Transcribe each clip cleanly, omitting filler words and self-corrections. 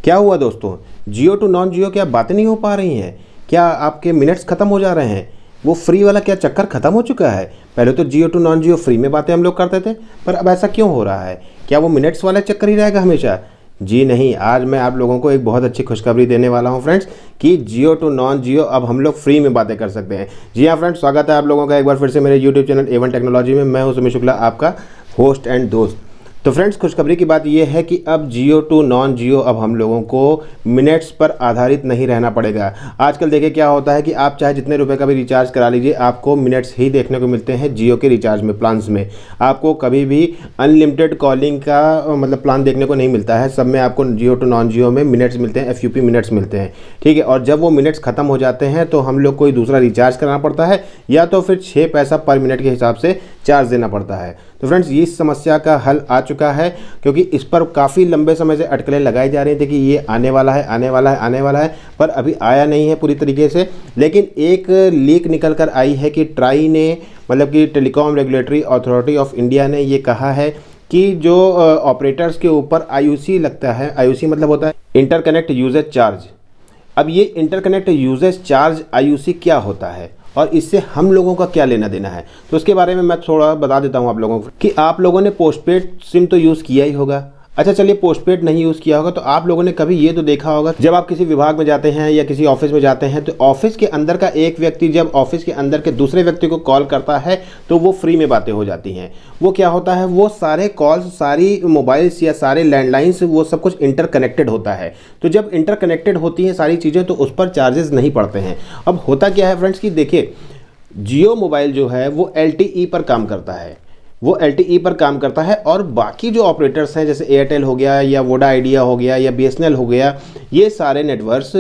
क्या हुआ दोस्तों, जियो टू नॉन जियो क्या बातें नहीं हो पा रही हैं? क्या आपके मिनट्स ख़त्म हो जा रहे हैं? वो फ्री वाला क्या चक्कर ख़त्म हो चुका है? पहले तो Jio to non Jio free में बातें हम लोग करते थे, पर अब ऐसा क्यों हो रहा है? क्या वो मिनट्स वाला चक्कर ही रहेगा हमेशा? जी नहीं, आज मैं आप लोगों को एक बहुत अच्छी खुशखबरी देने वाला हूं फ्रेंड्स कि जियो टू नॉन जियो अब हम लोग फ्री में बातें कर सकते हैं। जी हाँ फ्रेंड्स, स्वागत है आप लोगों का एक बार फिर से मेरे यूट्यूब चैनल A1 टेक्नोलॉजी में। मैं हूं सुमित शुक्ला, आपका होस्ट एंड दोस्त। तो फ्रेंड्स, खुशखबरी की बात यह है कि अब जियो टू नॉन जियो अब हम लोगों को मिनट्स पर आधारित नहीं रहना पड़ेगा। आजकल देखिए क्या होता है कि आप चाहे जितने रुपए का भी रिचार्ज करा लीजिए, आपको मिनट्स ही देखने को मिलते हैं जियो के रिचार्ज में, प्लान्स में। आपको कभी भी अनलिमिटेड कॉलिंग का मतलब प्लान देखने को नहीं मिलता है। सब में आपको जियो टू नॉन जियो में मिनट्स मिलते हैं, FUP मिनट्स मिलते हैं, ठीक है। और जब वो मिनट्स खत्म हो जाते हैं तो हम लोग कोई दूसरा रिचार्ज कराना पड़ता है, या तो फिर 6 पैसा पर मिनट के हिसाब से चार्ज देना पड़ता है। तो फ्रेंड्स, इस समस्या का हल आ चुका है, क्योंकि इस पर काफ़ी लंबे समय से अटकलें लगाई जा रही थी कि ये आने वाला है, आने वाला है, आने वाला है, पर अभी आया नहीं है पूरी तरीके से। लेकिन एक लीक निकल कर आई है कि ट्राई ने, मतलब कि telecom regulatory authority of India ने ये कहा है कि जो ऑपरेटर्स के ऊपर IUC लगता है, IUC मतलब होता है इंटरकनेक्ट यूजेज चार्ज। अब ये इंटरकनेक्ट यूजेज चार्ज IUC क्या होता है और इससे हम लोगों का क्या लेना देना है, तो उसके बारे में मैं थोड़ा बता देता हूं आप लोगों को कि आप लोगों ने पोस्टपेड सिम तो यूज़ किया ही होगा। अच्छा चलिए, पोस्टपेड नहीं यूज़ किया होगा तो आप लोगों ने कभी ये तो देखा होगा, जब आप किसी विभाग में जाते हैं या किसी ऑफिस में जाते हैं तो ऑफिस के अंदर का एक व्यक्ति जब ऑफिस के अंदर के दूसरे व्यक्ति को कॉल करता है तो वो फ्री में बातें हो जाती हैं। वो क्या होता है, वो सारे कॉल्स, सारी मोबाइल्स या सारे लैंडलाइंस, वो सब कुछ इंटरकनेक्टेड होता है। तो जब इंटरकनेक्टेड होती हैं सारी चीज़ें तो उस पर चार्जेस नहीं पड़ते हैं। अब होता क्या है फ्रेंड्स कि देखिए, जियो मोबाइल जो है वो LTE पर काम करता है, वो LTE पर काम करता है, और बाकी जो ऑपरेटर्स हैं जैसे एयरटेल हो गया या वोडा आइडिया हो गया या BSNL हो गया, ये सारे नेटवर्क्स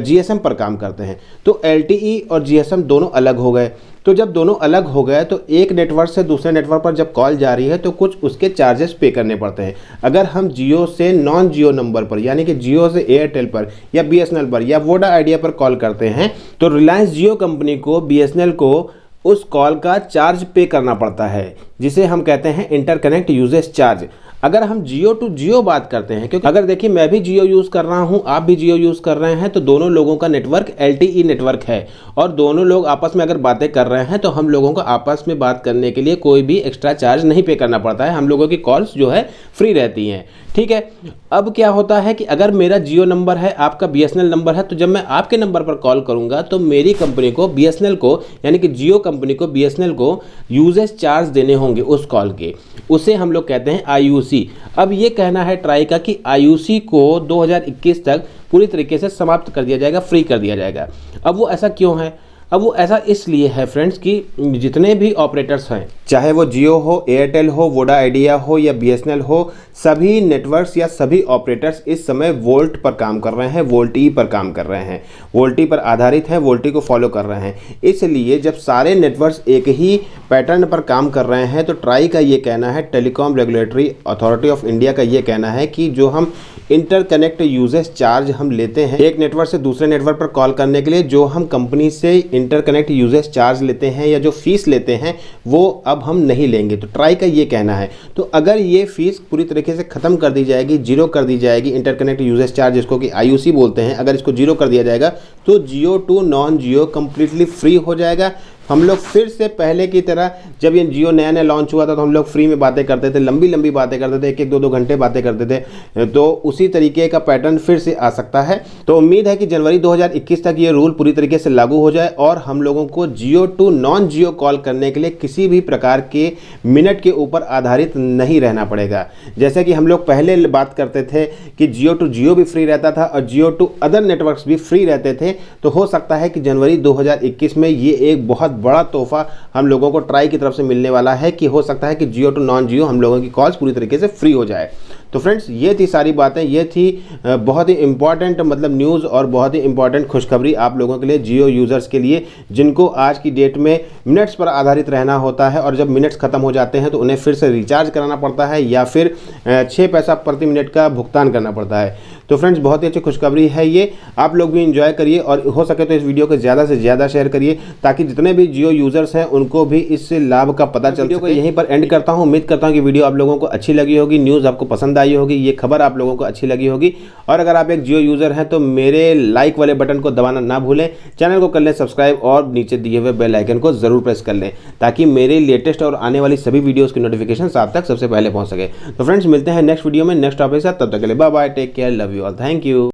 GSM पर काम करते हैं। तो LTE और GSM दोनों अलग हो गए। तो जब दोनों अलग हो गए तो एक नेटवर्क से दूसरे नेटवर्क पर जब कॉल जा रही है तो कुछ उसके चार्जेस पे करने पड़ते हैं। अगर हम जियो से नॉन जियो नंबर पर, यानी कि जियो से एयरटेल पर या BSNL पर या वोडा आइडिया पर कॉल करते हैं तो रिलायंस जियो कंपनी को, BSNL को उस कॉल का चार्ज पे करना पड़ता है, जिसे हम कहते हैं इंटरकनेक्ट यूजेज चार्ज। अगर हम जियो टू जियो बात करते हैं, क्योंकि अगर देखिए मैं भी जियो यूज़ कर रहा हूं, आप भी जियो यूज़ कर रहे हैं, तो दोनों लोगों का नेटवर्क LTE नेटवर्क है और दोनों लोग आपस में अगर बातें कर रहे हैं तो हम लोगों को आपस में बात करने के लिए कोई भी एक्स्ट्रा चार्ज नहीं पे करना पड़ता है। हम लोगों की कॉल्स जो है फ्री रहती हैं, ठीक है। अब क्या होता है कि अगर मेरा जियो नंबर है, आपका BSNL नंबर है, तो जब मैं आपके नंबर पर कॉल करूंगा तो मेरी कंपनी को, BSNL को, यानी कि जियो कंपनी को, BSNL को यूजेज चार्ज देने होंगे उस कॉल के। उसे हम लोग कहते हैं IUC। अब ये कहना है ट्राई का कि IUC को 2021 तक पूरी तरीके से समाप्त कर दिया जाएगा, फ्री कर दिया जाएगा। अब वो ऐसा क्यों है? अब वो ऐसा इसलिए है फ्रेंड्स कि जितने भी ऑपरेटर्स हैं, चाहे वो जियो हो, एयरटेल हो, वोडा आइडिया हो या BSNL हो, सभी नेटवर्क्स या सभी ऑपरेटर्स इस समय वोल्ट पर काम कर रहे हैं, वोल्टी पर काम कर रहे हैं, वोल्टी पर आधारित हैं, वोल्टी को फॉलो कर रहे हैं। इसलिए जब सारे नेटवर्क्स एक ही पैटर्न पर काम कर रहे हैं तो ट्राई का ये कहना है, telecom regulatory authority of India का ये कहना है कि जो हम इंटरकनेक्ट यूजेज चार्ज हम लेते हैं एक नेटवर्क से दूसरे नेटवर्क पर कॉल करने के लिए, जो हम कंपनी से इंटरकनेक्ट यूजेज चार्ज लेते हैं या जो फीस लेते हैं, वो अब हम नहीं लेंगे। तो ट्राई का ये कहना है। तो अगर ये फीस पूरी तरीके से ख़त्म कर दी जाएगी, जीरो कर दी जाएगी, इंटरकनेक्ट यूजेज चार्ज जिसको कि IUC बोलते हैं, अगर इसको जीरो कर दिया जाएगा तो Jio to non Jio completely free हो जाएगा। हम लोग फिर से पहले की तरह, जब ये जियो नया नया लॉन्च हुआ था तो हम लोग फ्री में बातें करते थे, लंबी लंबी बातें करते थे, 1-1, 2-2 घंटे बातें करते थे। तो उसी तरीके का पैटर्न फिर से आ सकता है। तो उम्मीद है कि जनवरी 2021 तक ये रूल पूरी तरीके से लागू हो जाए और हम लोगों को जियो टू नॉन जियो कॉल करने के लिए किसी भी प्रकार के मिनट के ऊपर आधारित नहीं रहना पड़ेगा। जैसे कि हम लोग पहले बात करते थे कि जियो टू जियो भी फ्री रहता था और जियो टू अदर नेटवर्क्स भी फ्री रहते थे। तो हो सकता है कि जनवरी 2021 में ये एक बहुत बड़ा तोहफा हम लोगों को ट्राई की तरफ से मिलने वाला है कि हो सकता है कि जियो टू नॉन जियो हम लोगों की कॉल्स पूरी तरीके से फ्री हो जाए। तो फ्रेंड्स, ये थी सारी बातें, ये थी बहुत ही इंपॉर्टेंट मतलब न्यूज़ और बहुत ही इंपॉर्टेंट खुशखबरी आप लोगों के लिए, जियो यूज़र्स के लिए, जिनको आज की डेट में मिनट्स पर आधारित रहना होता है और जब मिनट्स ख़त्म हो जाते हैं तो उन्हें फिर से रिचार्ज कराना पड़ता है या फिर 6 पैसा प्रति मिनट का भुगतान करना पड़ता है। तो फ्रेंड्स बहुत ही अच्छी खुशखबरी है ये, आप लोग भी इंजॉय करिए और हो सके तो इस वीडियो को ज़्यादा से ज़्यादा शेयर करिए ताकि जितने भी जियो यूज़र्स हैं उनको भी इस लाभ का पता चल सके। वीडियो को यहीं पर एंड करता हूँ। उम्मीद करता हूँ कि वीडियो आप लोगों को अच्छी लगी होगी, न्यूज़ आपको पसंद आई होगी, ये खबर आप लोगों को अच्छी लगी होगी। और अगर आप एक जियो यूज़र हैं तो मेरे लाइक वाले बटन को दबाना ना भूलें, चैनल को कर लें सब्सक्राइब और नीचे दिए हुए बेल आइकन को ज़रूर प्रेस कर लें ताकि मेरे लेटेस्ट और आने वाली सभी वीडियोज़ की नोटिफिकेशन आप तक सबसे पहले पहुँच सके। तो फ्रेंड्स मिलते हैं नेक्स्ट वीडियो में नेक्स्ट टॉपिक के साथ, तब तक के लिए bye bye, take care, love you all, thank you.